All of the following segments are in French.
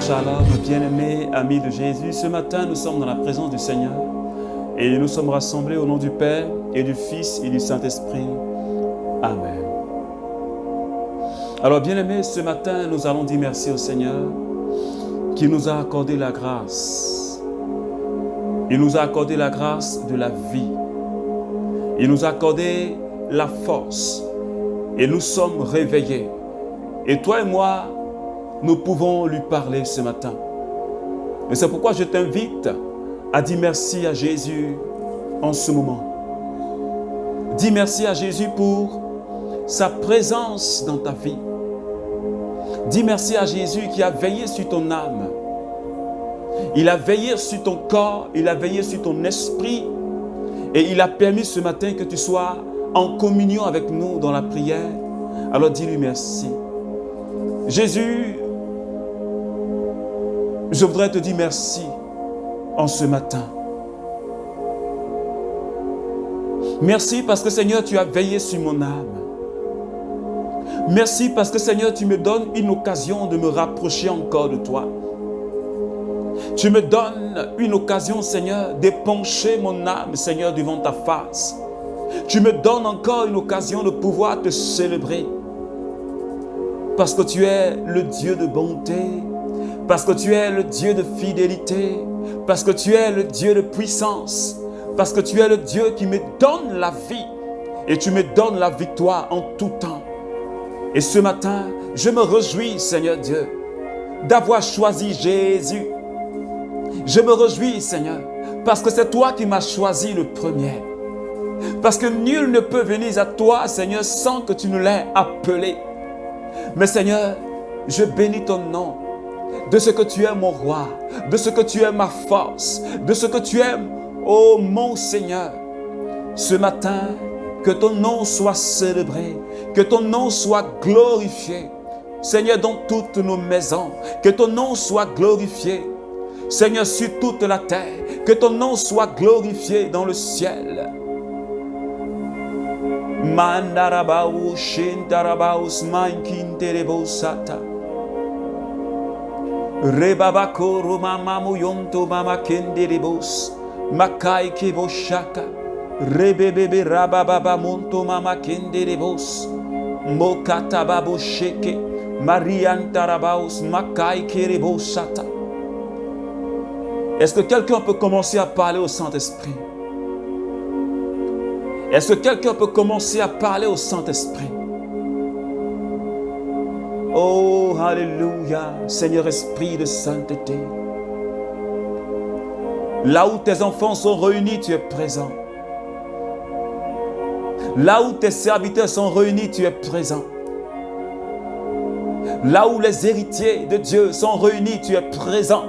Shalom, bien-aimés, amis de Jésus. Ce matin, nous sommes dans la présence du Seigneur et nous sommes rassemblés au nom du Père et du Fils et du Saint-Esprit. Amen. Alors, bien-aimés, ce matin, nous allons dire merci au Seigneur qui nous a accordé la grâce. Il nous a accordé la grâce de la vie. Il nous a accordé la force et nous sommes réveillés. Et toi et moi, nous pouvons lui parler ce matin. Et c'est pourquoi je t'invite à dire merci à Jésus en ce moment. Dis merci à Jésus pour sa présence dans ta vie. Dis merci à Jésus qui a veillé sur ton âme. Il a veillé sur ton corps, il a veillé sur ton esprit et il a permis ce matin que tu sois en communion avec nous dans la prière. Alors dis-lui merci. Jésus, je voudrais te dire merci en ce matin. Merci parce que Seigneur, tu as veillé sur mon âme. Merci parce que Seigneur, tu me donnes une occasion de me rapprocher encore de toi. Tu me donnes une occasion, Seigneur, d'épancher mon âme, Seigneur, devant ta face. Tu me donnes encore une occasion de pouvoir te célébrer. Parce que tu es le Dieu de bonté, parce que tu es le Dieu de fidélité, parce que tu es le Dieu de puissance, parce que tu es le Dieu qui me donne la vie et tu me donnes la victoire en tout temps. Et ce matin, je me réjouis, Seigneur Dieu, d'avoir choisi Jésus. Je me réjouis, Seigneur, parce que c'est toi qui m'as choisi le premier. Parce que nul ne peut venir à toi, Seigneur, sans que tu ne l'aies appelé. Mais Seigneur, je bénis ton nom de ce que tu es mon roi, de ce que tu es ma force, de ce que tu es, oh mon Seigneur. Ce matin, que ton nom soit célébré, que ton nom soit glorifié. Seigneur, dans toutes nos maisons, que ton nom soit glorifié. Seigneur, sur toute la terre, que ton nom soit glorifié dans le ciel. Mandarabaou, Shintarabaus, Mankinterebosata. Rebabako, Romamamu, Yonto, Mama Kenderebos, Makai Keboshaka, Rebebebe, Rabababa, Monto, Mama Kenderebos, Mokatababo Sheke, Mariantarabaus, Makai Kerebosata. Est-ce que quelqu'un peut commencer à parler au Saint-Esprit? Est-ce que quelqu'un peut commencer à parler au Saint-Esprit? Oh, alléluia, Seigneur Esprit de sainteté. Là où tes enfants sont réunis, tu es présent. Là où tes serviteurs sont réunis, tu es présent. Là où les héritiers de Dieu sont réunis, tu es présent.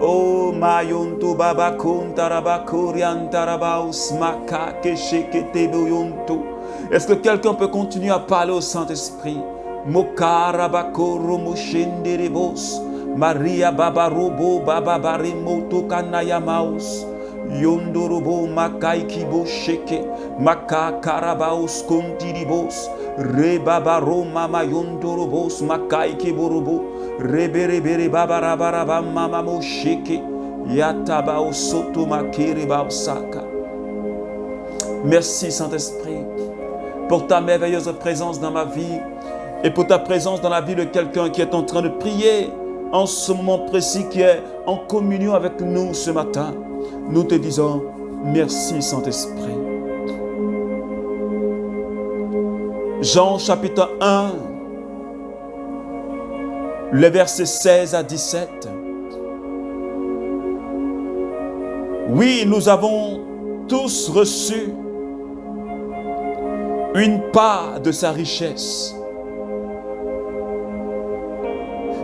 Oh, Mayonto Baba Kuntarabakurian Tarabaus Maka Keshekete Boyonto. Est-ce que quelqu'un peut continuer à parler au Saint-Esprit? Mokarabakoro Moshenderebos Maria Babarobo Bababaremoto Kanayamaus Yondorobo Makaikibo Sheke Maka Karabaus Kontiribos Rebabaro Mama Yondorobos Makaikiborobo Reberebere Babarabaraba Mama Mosheke Yatabao Soto Makere Saka. Merci Saint-Esprit pour ta merveilleuse présence dans ma vie et pour ta présence dans la vie de quelqu'un qui est en train de prier en ce moment précis, qui est en communion avec nous ce matin. Nous te disons merci Saint-Esprit. Jean chapitre 1, les versets 16 à 17. Oui, nous avons tous reçu une part de sa richesse.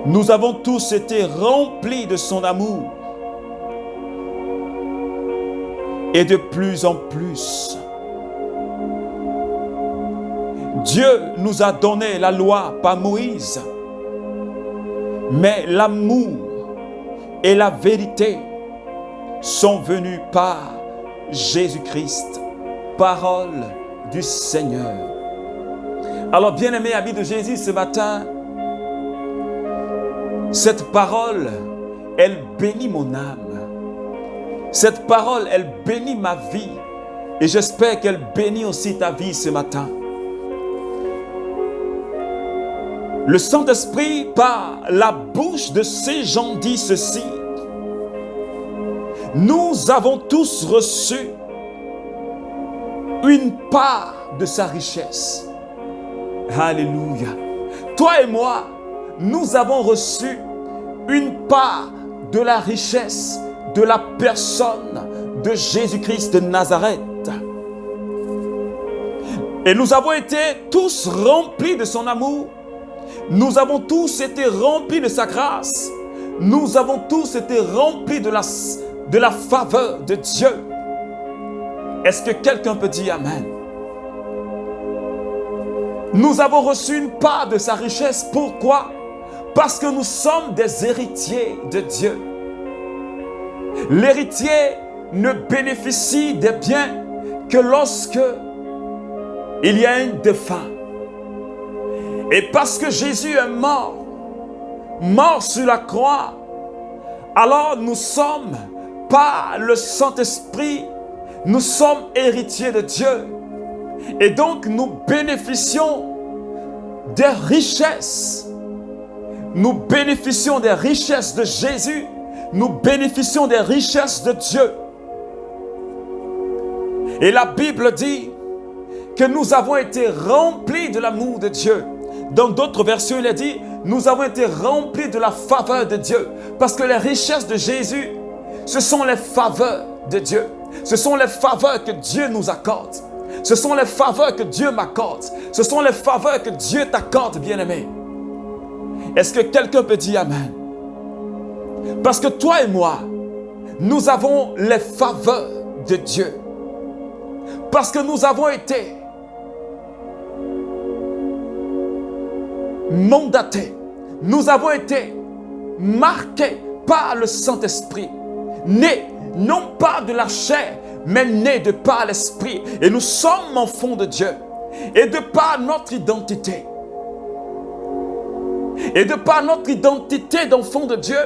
Nous avons tous été remplis de son amour. Et de plus en plus, Dieu nous a donné la loi par Moïse, mais l'amour et la vérité sont venus par Jésus-Christ, parole du Seigneur. Alors, bien-aimés amis de Jésus, ce matin, cette parole, elle bénit mon âme. Cette parole, elle bénit ma vie. Et j'espère qu'elle bénit aussi ta vie ce matin. Le Saint-Esprit, par la bouche de ces gens, dit ceci. Nous avons tous reçu une part de sa richesse. Alléluia. Toi et moi, nous avons reçu une part de la richesse de la personne de Jésus-Christ de Nazareth. Et nous avons été tous remplis de son amour. Nous avons tous été remplis de sa grâce. Nous avons tous été remplis de la faveur de Dieu. Est-ce que quelqu'un peut dire Amen? Nous avons reçu une part de sa richesse. Pourquoi? Parce que nous sommes des héritiers de Dieu. L'héritier ne bénéficie des biens que lorsque il y a un défunt. Et parce que Jésus est mort sur la croix, alors nous sommes, par le Saint-Esprit, nous sommes héritiers de Dieu. Et donc nous bénéficions des richesses. Nous bénéficions des richesses de Jésus. Nous bénéficions des richesses de Dieu. Et la Bible dit que nous avons été remplis de l'amour de Dieu. Dans d'autres versions, il est dit, nous avons été remplis de la faveur de Dieu. Parce que les richesses de Jésus, ce sont les faveurs de Dieu. Ce sont les faveurs que Dieu nous accorde. Ce sont les faveurs que Dieu m'accorde. Ce sont les faveurs que Dieu t'accorde, bien-aimé. Est-ce que quelqu'un peut dire Amen? Parce que toi et moi, nous avons les faveurs de Dieu. Parce que nous avons été mandatés. Nous avons été marqués par le Saint-Esprit. Nés, non pas de la chair, mais nés de par l'Esprit. Et nous sommes enfants de Dieu. Et de par notre identité. Et de par notre identité d'enfants de Dieu,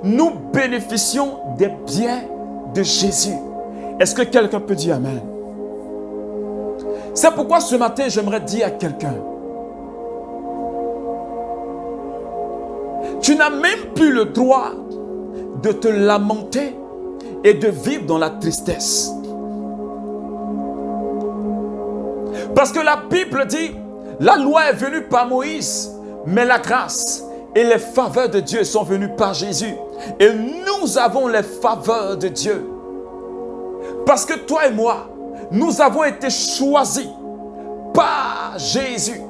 nous bénéficions des biens de Jésus. Est-ce que quelqu'un peut dire Amen? C'est pourquoi ce matin, j'aimerais dire à quelqu'un, tu n'as même plus le droit de te lamenter et de vivre dans la tristesse. Parce que la Bible dit, la loi est venue par Moïse, mais la grâce et les faveurs de Dieu sont venues par Jésus. Et nous avons les faveurs de Dieu. Parce que toi et moi, nous avons été choisis par Jésus.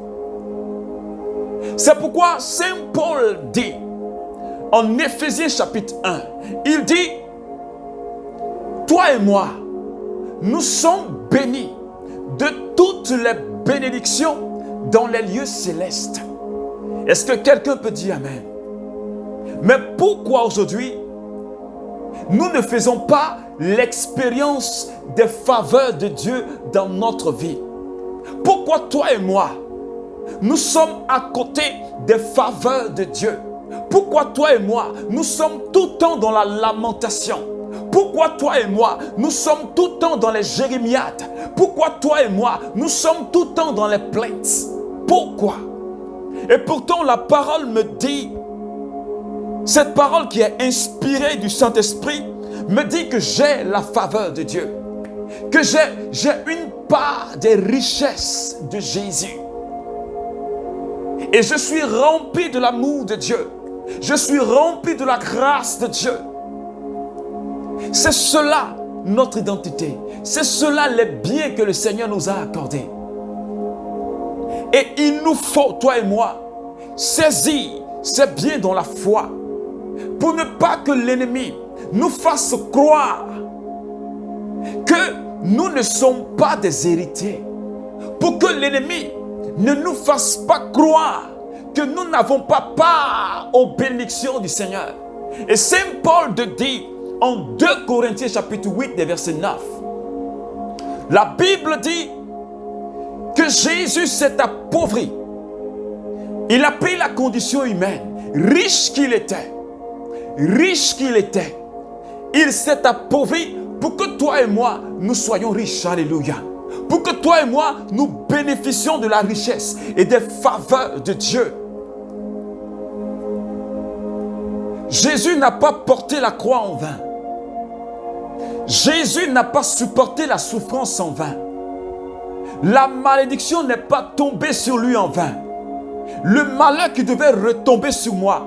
C'est pourquoi Saint Paul dit, en Éphésiens chapitre 1, il dit, toi et moi, nous sommes bénis de toutes les bénédictions dans les lieux célestes. Est-ce que quelqu'un peut dire Amen? Mais pourquoi aujourd'hui, nous ne faisons pas l'expérience des faveurs de Dieu dans notre vie? Pourquoi toi et moi, nous sommes à côté des faveurs de Dieu? Pourquoi toi et moi, nous sommes tout le temps dans la lamentation? Pourquoi toi et moi, nous sommes tout le temps dans les jérémiades? Pourquoi toi et moi, nous sommes tout le temps dans les plaintes? Pourquoi? Et pourtant la parole me dit, cette parole qui est inspirée du Saint-Esprit, me dit que j'ai la faveur de Dieu. Que j'ai une part des richesses de Jésus. Et je suis rempli de l'amour de Dieu. Je suis rempli de la grâce de Dieu. C'est cela notre identité. C'est cela les biens que le Seigneur nous a accordés. Et il nous faut, toi et moi, saisir ces biens dans la foi pour ne pas que l'ennemi nous fasse croire que nous ne sommes pas des héritiers. Pour que l'ennemi ne nous fasse pas croire que nous n'avons pas part aux bénédictions du Seigneur. Et Saint Paul te dit en 2 Corinthiens chapitre 8, verset 9, la Bible dit que Jésus s'est appauvri. Il a pris la condition humaine, riche qu'il était, il s'est appauvri pour que toi et moi, nous soyons riches. Alléluia. Pour que toi et moi, nous bénéficions de la richesse et des faveurs de Dieu. Jésus n'a pas porté la croix en vain. Jésus n'a pas supporté la souffrance en vain. La malédiction n'est pas tombée sur lui en vain. Le malheur qui devait retomber sur moi,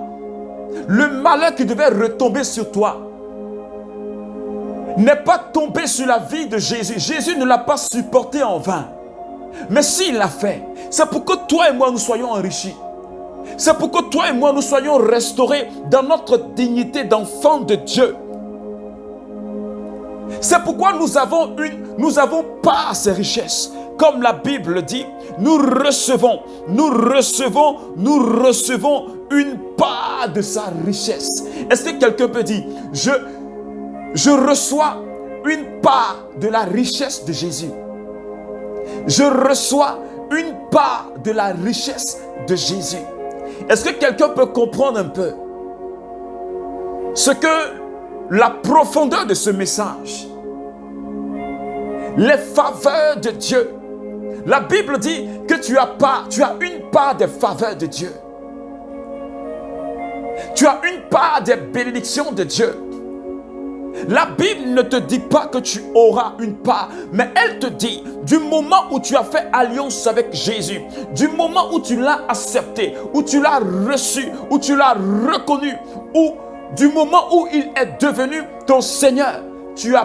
le malheur qui devait retomber sur toi, n'est pas tombé sur la vie de Jésus. Jésus ne l'a pas supporté en vain. Mais s'il l'a fait, c'est pour que toi et moi nous soyons enrichis. C'est pour que toi et moi nous soyons restaurés dans notre dignité d'enfant de Dieu. C'est pourquoi nous avons part à ces richesses. Comme la Bible dit, nous recevons une part de sa richesse. Est-ce que quelqu'un peut dire, je reçois une part de la richesse de Jésus. Je reçois une part de la richesse de Jésus. Est-ce que quelqu'un peut comprendre un peu ce que la profondeur de ce message, les faveurs de Dieu? La Bible dit que tu as une part des faveurs de Dieu. Tu as une part des bénédictions de Dieu. La Bible ne te dit pas que tu auras une part, mais elle te dit, du moment où tu as fait alliance avec Jésus, du moment où tu l'as accepté, où tu l'as reçu, où tu l'as reconnu, ou du moment où il est devenu ton Seigneur, tu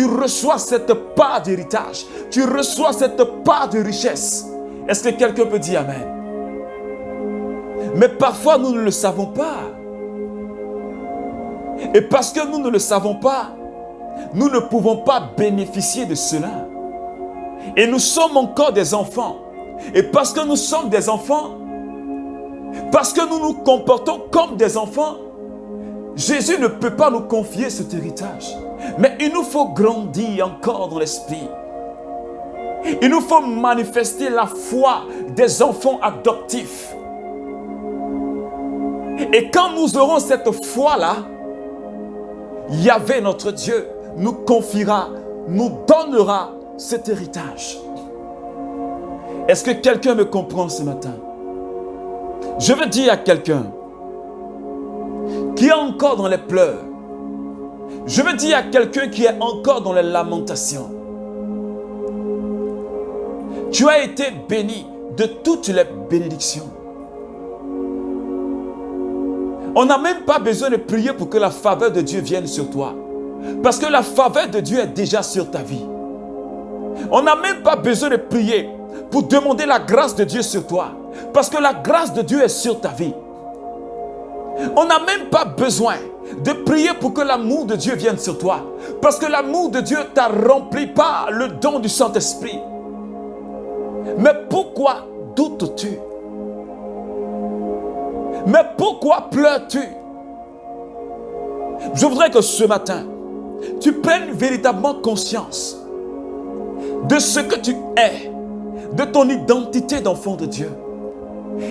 reçois cette part d'héritage, tu reçois cette part de richesse. Est-ce que quelqu'un peut dire Amen? Mais parfois nous ne le savons pas. Et parce que nous ne le savons pas, nous ne pouvons pas bénéficier de cela. Et nous sommes encore des enfants. Et parce que nous sommes des enfants, parce que nous nous comportons comme des enfants, Jésus ne peut pas nous confier cet héritage. Mais il nous faut grandir encore dans l'esprit. Il nous faut manifester la foi des enfants adoptifs. Et quand nous aurons cette foi-là, Yahvé, notre Dieu, nous confiera, nous donnera cet héritage. Est-ce que quelqu'un me comprend ce matin? Je veux dire à quelqu'un qui est encore dans les pleurs, je veux dire à quelqu'un qui est encore dans les lamentations, tu as été béni de toutes les bénédictions. On n'a même pas besoin de prier pour que la faveur de Dieu vienne sur toi. Parce que la faveur de Dieu est déjà sur ta vie. On n'a même pas besoin de prier pour demander la grâce de Dieu sur toi. Parce que la grâce de Dieu est sur ta vie. On n'a même pas besoin de prier pour que l'amour de Dieu vienne sur toi. Parce que l'amour de Dieu t'a rempli par le don du Saint-Esprit. Mais pourquoi doutes-tu? Mais pourquoi pleures-tu? Je voudrais que ce matin, tu prennes véritablement conscience de ce que tu es, de ton identité d'enfant de Dieu.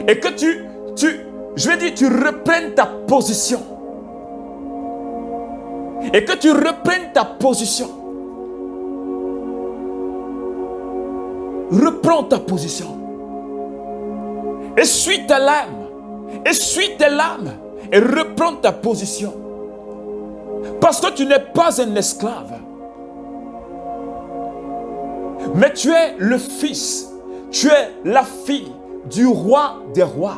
Et que tu reprennes ta position. Et que tu reprennes ta position. Reprends ta position. Essuie ta larme. Essuie tes larmes et reprends ta position. Parce que tu n'es pas un esclave. Mais tu es le fils, tu es la fille du roi des rois.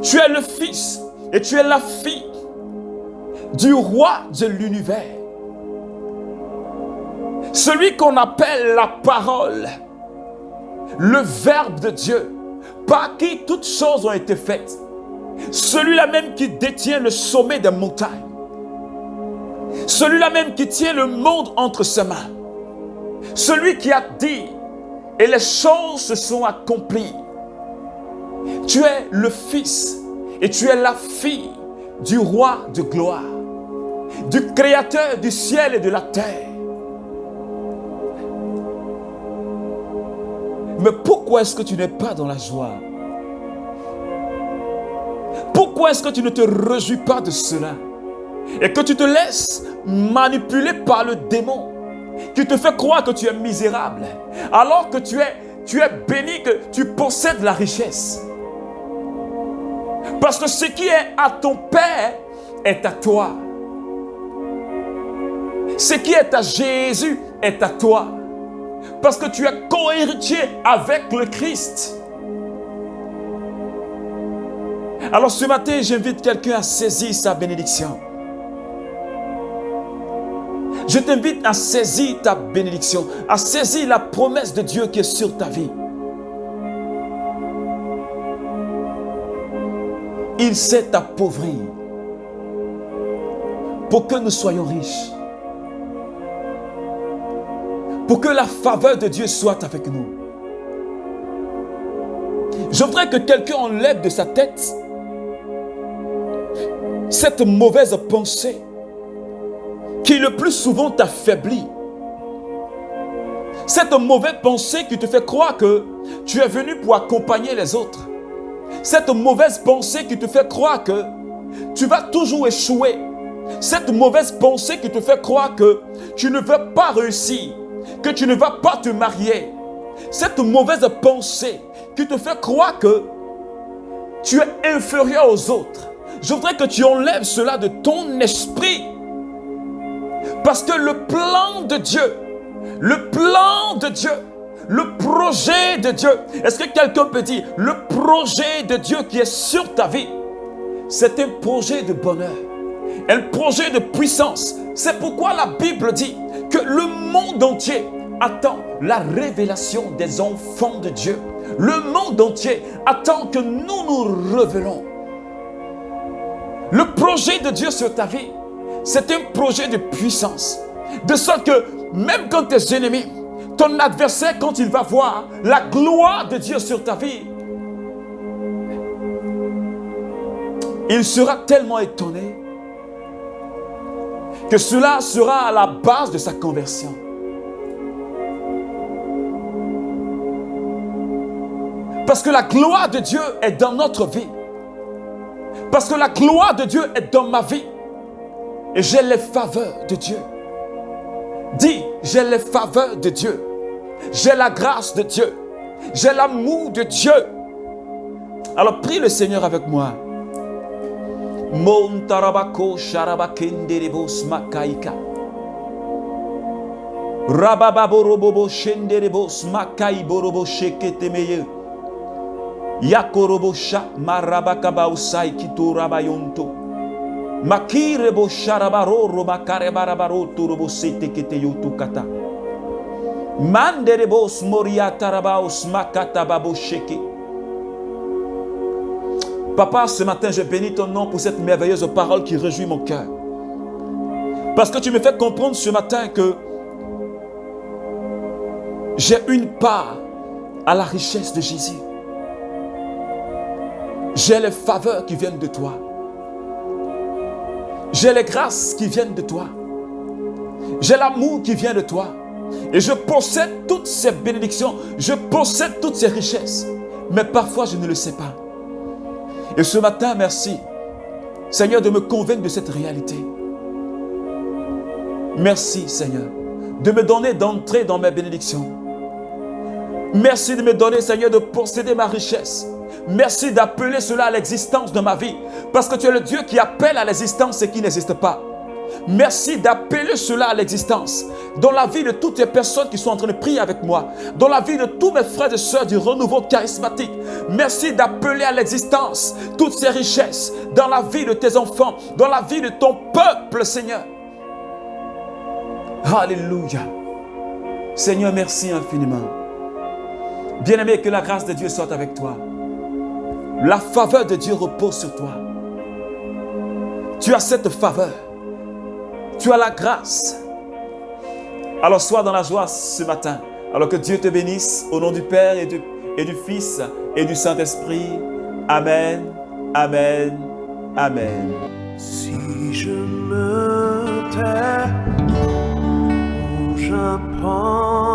Tu es le fils et tu es la fille du roi de l'univers. Celui qu'on appelle la parole, le Verbe de Dieu, par qui toutes choses ont été faites. Celui-là même qui détient le sommet des montagnes. Celui-là même qui tient le monde entre ses mains. Celui qui a dit et les choses se sont accomplies. Tu es le fils et tu es la fille du roi de gloire, du créateur du ciel et de la terre. Mais pourquoi est-ce que tu n'es pas dans la joie? Pourquoi est-ce que tu ne te réjouis pas de cela? Et que tu te laisses manipuler par le démon qui te fait croire que tu es misérable, alors que tu es béni, que tu possèdes la richesse. Parce que ce qui est à ton père est à toi. Ce qui est à Jésus est à toi. Parce que tu es co-héritier avec le Christ. Alors ce matin, j'invite quelqu'un à saisir sa bénédiction. Je t'invite à saisir ta bénédiction, à saisir la promesse de Dieu qui est sur ta vie. Il s'est appauvri pour que nous soyons riches. Pour que la faveur de Dieu soit avec nous. Je voudrais que quelqu'un enlève de sa tête cette mauvaise pensée qui le plus souvent t'affaiblit. Cette mauvaise pensée qui te fait croire que tu es venu pour accompagner les autres. Cette mauvaise pensée qui te fait croire que tu vas toujours échouer. Cette mauvaise pensée qui te fait croire que tu ne veux pas réussir, que tu ne vas pas te marier. Cette mauvaise pensée qui te fait croire que tu es inférieur aux autres. Je voudrais que tu enlèves cela de ton esprit. Parce que le plan de Dieu, le projet de Dieu, est-ce que quelqu'un peut dire, le projet de Dieu qui est sur ta vie, c'est un projet de bonheur, un projet de puissance. C'est pourquoi la Bible dit que le monde entier attend la révélation des enfants de Dieu. Le monde entier attend que nous révélons. Le projet de Dieu sur ta vie, c'est un projet de puissance. De sorte que même quand tes ennemis, ton adversaire, quand il va voir la gloire de Dieu sur ta vie, il sera tellement étonné que cela sera à la base de sa conversion. Parce que la gloire de Dieu est dans notre vie. Parce que la gloire de Dieu est dans ma vie. Et j'ai les faveurs de Dieu. Dis, j'ai les faveurs de Dieu. J'ai la grâce de Dieu. J'ai l'amour de Dieu. Alors prie le Seigneur avec moi. Montarabako sharabakenderebos makaika. Rabababorobobo shenderebos makai borobo sheketemeye. Yakorobosha marabakabausai kiturabayonto. Makirebo sharabaroro makarebarabaro turobosete keteyotukata. Manderebos moriatarabaos makata babosheke. Papa, ce matin, je bénis ton nom pour cette merveilleuse parole qui réjouit mon cœur. Parce que tu me fais comprendre ce matin que j'ai une part à la richesse de Jésus. J'ai les faveurs qui viennent de toi. J'ai les grâces qui viennent de toi. J'ai l'amour qui vient de toi. Et je possède toutes ces bénédictions. Je possède toutes ces richesses. Mais parfois, je ne le sais pas. Et ce matin, merci, Seigneur, de me convaincre de cette réalité. Merci, Seigneur, de me donner d'entrer dans mes bénédictions. Merci de me donner, Seigneur, de posséder ma richesse. Merci d'appeler cela à l'existence de ma vie. Parce que tu es le Dieu qui appelle à l'existence ce qui n'existe pas. Merci d'appeler cela à l'existence dans la vie de toutes les personnes qui sont en train de prier avec moi, dans la vie de tous mes frères et sœurs du renouveau charismatique. Merci d'appeler à l'existence toutes ces richesses dans la vie de tes enfants, dans la vie de ton peuple, Seigneur. Alléluia. Seigneur, merci infiniment. Bien-aimé, que la grâce de Dieu soit avec toi. La faveur de Dieu repose sur toi. Tu as cette faveur. Tu as la grâce. Alors sois dans la joie ce matin. Alors que Dieu te bénisse au nom du Père et du Fils et du Saint-Esprit. Amen, amen, amen. Si je me tais, ou je pense